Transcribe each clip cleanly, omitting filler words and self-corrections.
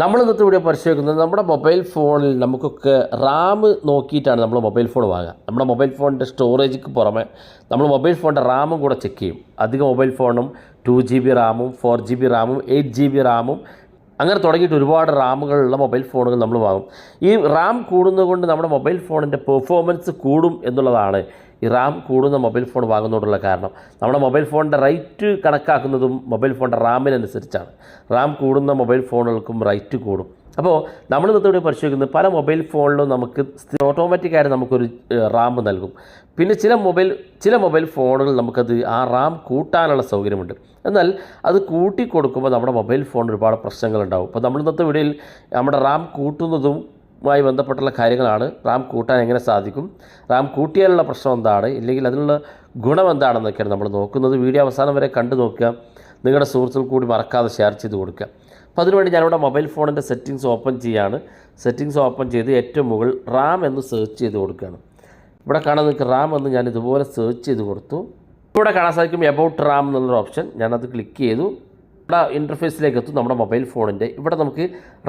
നമ്മൾ ഇന്നത്തെ വീഡിയോ പരിശോധിക്കുന്നത് നമ്മുടെ മൊബൈൽ ഫോണിൽ നമുക്കൊക്കെ റാം നോക്കിയിട്ടാണ് നമ്മൾ മൊബൈൽ ഫോൺ വാങ്ങുക. നമ്മുടെ മൊബൈൽ ഫോണിൻ്റെ സ്റ്റോറേജിക്ക് പുറമെ നമ്മൾ മൊബൈൽ ഫോണിൻ്റെ റാമും കൂടെ ചെക്ക് ചെയ്യും. അധിക മൊബൈൽ ഫോണും 2GB റാമും 4GB റാമും 8GB റാമും അങ്ങനെ തുടങ്ങിയിട്ട് ഒരുപാട് റാമുകളുള്ള മൊബൈൽ ഫോണുകൾ നമ്മൾ വാങ്ങും. ഈ റാം കൂടുന്നതുകൊണ്ട് നമ്മുടെ മൊബൈൽ ഫോണിൻ്റെ പെർഫോമൻസ് കൂടും എന്നുള്ളതാണ് ഈ റാം കൂടുന്ന മൊബൈൽ ഫോൺ വാങ്ങുന്നതുകൊണ്ടുള്ള കാരണം. നമ്മുടെ മൊബൈൽ ഫോണിൻ്റെ റേറ്റ് കണക്കാക്കുന്നതും മൊബൈൽ ഫോണിൻ്റെ റാമിനനുസരിച്ചാണ്. റാം കൂടുന്ന മൊബൈൽ ഫോണുകൾക്കും റേറ്റ് കൂടും. അപ്പോൾ നമ്മൾ ഇന്നത്തെ പരിശോധിക്കുന്നത് പല മൊബൈൽ ഫോണിലും നമുക്ക് ഓട്ടോമാറ്റിക്കായിട്ട് നമുക്കൊരു റാം നൽകും. പിന്നെ ചില മൊബൈൽ ഫോണുകൾ നമുക്കത് ആ റാം കൂട്ടാനുള്ള സൗകര്യമുണ്ട്. എന്നാൽ അത് കൂട്ടി കൊടുക്കുമ്പോൾ നമ്മുടെ മൊബൈൽ ഫോണിന് ഒരുപാട് പ്രശ്നങ്ങളുണ്ടാവും. അപ്പോൾ നമ്മൾ ഇന്നത്തെ വീഡിയോയിൽ നമ്മുടെ റാം കൂട്ടുന്നതുമായി ബന്ധപ്പെട്ടുള്ള കാര്യങ്ങളാണ്. റാം കൂട്ടാൻ എങ്ങനെ സാധിക്കും, റാം കൂട്ടിയാലുള്ള പ്രശ്നം എന്താണ്, ഇല്ലെങ്കിൽ അതിനുള്ള ഗുണം എന്താണെന്നൊക്കെയാണ് നമ്മൾ നോക്കുന്നത്. വീഡിയോ അവസാനം വരെ കണ്ടു നോക്കുക. നിങ്ങളുടെ സുഹൃത്തുക്കൾ കൂടി മറക്കാതെ ഷെയർ ചെയ്ത് കൊടുക്കുക. അപ്പോൾ അതിനുവേണ്ടി ഞാനിവിടെ മൊബൈൽ ഫോണിൻ്റെ സെറ്റിങ്സ് ഓപ്പൺ ചെയ്യുകയാണ്. സെറ്റിങ്സ് ഓപ്പൺ ചെയ്ത് ഏറ്റവും മുകളിൽ റാം എന്ന് സെർച്ച് ചെയ്ത് കൊടുക്കുകയാണ്. ഇവിടെ കാണാൻ നിങ്ങൾക്ക് റാം എന്ന് ഞാൻ ഇതുപോലെ സെർച്ച് ചെയ്ത് കൊടുത്തു. ഇവിടെ കാണാൻ സാധിക്കും എബൌട്ട് റാം എന്നുള്ളൊരു ഓപ്ഷൻ. ഞാനത് ക്ലിക്ക് ചെയ്തു. ഇവിടെ ഇൻ്റർഫേസിലേക്ക് എത്തും നമ്മുടെ മൊബൈൽ ഫോണിൻ്റെ. ഇവിടെ നമുക്ക്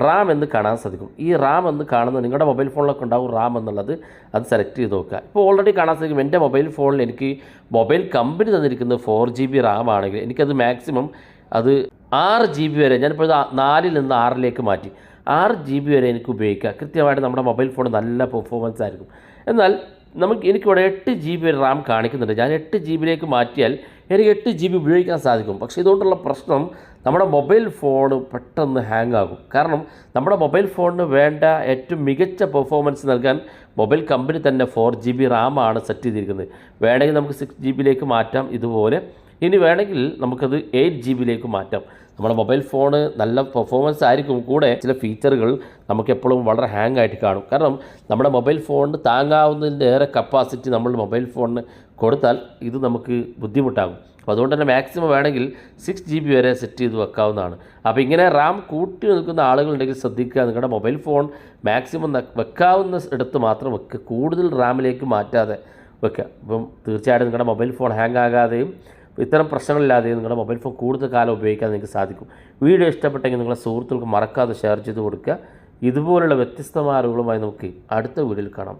റാം എന്ന് കാണാൻ സാധിക്കും. ഈ റാം എന്ന് കാണുന്നത് നിങ്ങളുടെ മൊബൈൽ ഫോണിലൊക്കെ ഉണ്ടാകും റാം എന്നുള്ളത്. അത് സെലക്ട് ചെയ്ത് നോക്കുക. ഇപ്പോൾ ഓൾറെഡി കാണാൻ സാധിക്കും എൻ്റെ മൊബൈൽ ഫോണിൽ എനിക്ക് മൊബൈൽ കമ്പനി തന്നിരിക്കുന്നത് 4GB റാം ആണെങ്കിൽ എനിക്കത് മാക്സിമം അത് 6GB വരെ, ഞാനിപ്പോൾ 4ൽ നിന്ന് 6ലേക്ക് മാറ്റി 6GB വരെ എനിക്ക് ഉപയോഗിക്കാം. കൃത്യമായിട്ട് നമ്മുടെ മൊബൈൽ ഫോൺ നല്ല പെർഫോമൻസ് ആയിരിക്കും. എന്നാൽ എനിക്കിവിടെ 8GB വരെ റാം കാണിക്കുന്നുണ്ട്. ഞാൻ 8GBയിലേക്ക് മാറ്റിയാൽ എനിക്ക് 8GB ഉപയോഗിക്കാൻ സാധിക്കും. പക്ഷേ ഇതുകൊണ്ടുള്ള പ്രശ്നം നമ്മുടെ മൊബൈൽ ഫോൺ പെട്ടെന്ന് ഹാങ് ആകും. കാരണം നമ്മുടെ മൊബൈൽ ഫോണിന് വേണ്ട ഏറ്റവും മികച്ച പെർഫോമൻസ് നൽകാൻ മൊബൈൽ കമ്പനി തന്നെ 4GB റാമാണ് സെറ്റ് ചെയ്തിരിക്കുന്നത്. വേണമെങ്കിൽ നമുക്ക് 6GBയിലേക്ക് മാറ്റാം ഇതുപോലെ. ഇനി വേണമെങ്കിൽ നമുക്കത് 8GBയിലേക്ക് മാറ്റാം. നമ്മുടെ മൊബൈൽ ഫോണ് നല്ല പെർഫോമൻസ് ആയിരിക്കും. കൂടെ ചില ഫീച്ചറുകൾ നമുക്കെപ്പോഴും വളരെ ഹാങ് ആയിട്ട് കാണും. കാരണം നമ്മുടെ മൊബൈൽ ഫോണിന് താങ്ങാവുന്നതിൻ്റെ ഏറെ കപ്പാസിറ്റി നമ്മൾ മൊബൈൽ ഫോണിന് കൊടുത്താൽ ഇത് നമുക്ക് ബുദ്ധിമുട്ടാകും. അപ്പോൾ അതുകൊണ്ട് തന്നെ മാക്സിമം വേണമെങ്കിൽ 6GB വരെ സെറ്റ് ചെയ്ത് വെക്കാവുന്നതാണ്. അപ്പോൾ ഇങ്ങനെ റാം കൂട്ടി നിൽക്കുന്ന ആളുകളുണ്ടെങ്കിൽ ശ്രദ്ധിക്കുക. നിങ്ങളുടെ മൊബൈൽ ഫോൺ മാക്സിമം വെക്കാവുന്ന ഇടത്ത് മാത്രം വെക്കുക. കൂടുതൽ റാമിലേക്ക് മാറ്റാതെ വെക്കുക. അപ്പം തീർച്ചയായിട്ടും നിങ്ങളുടെ മൊബൈൽ ഫോൺ ഹാങ് ആകാതെയും ഇത്തരം പ്രശ്നങ്ങളില്ലാതെ നിങ്ങളുടെ മൊബൈൽ ഫോൺ കൂടുതൽ കാലം ഉപയോഗിക്കാൻ നിങ്ങൾക്ക് സാധിക്കും. വീഡിയോ ഇഷ്ടപ്പെട്ടെങ്കിൽ നിങ്ങളുടെ സുഹൃത്തുക്കൾക്ക് മറക്കാതെ ഷെയർ ചെയ്ത് കൊടുക്കുക. ഇതുപോലുള്ള വ്യത്യസ്തമായ അറിവുകളുമായി നമുക്ക് അടുത്ത വീഡിയോയിൽ കാണാം.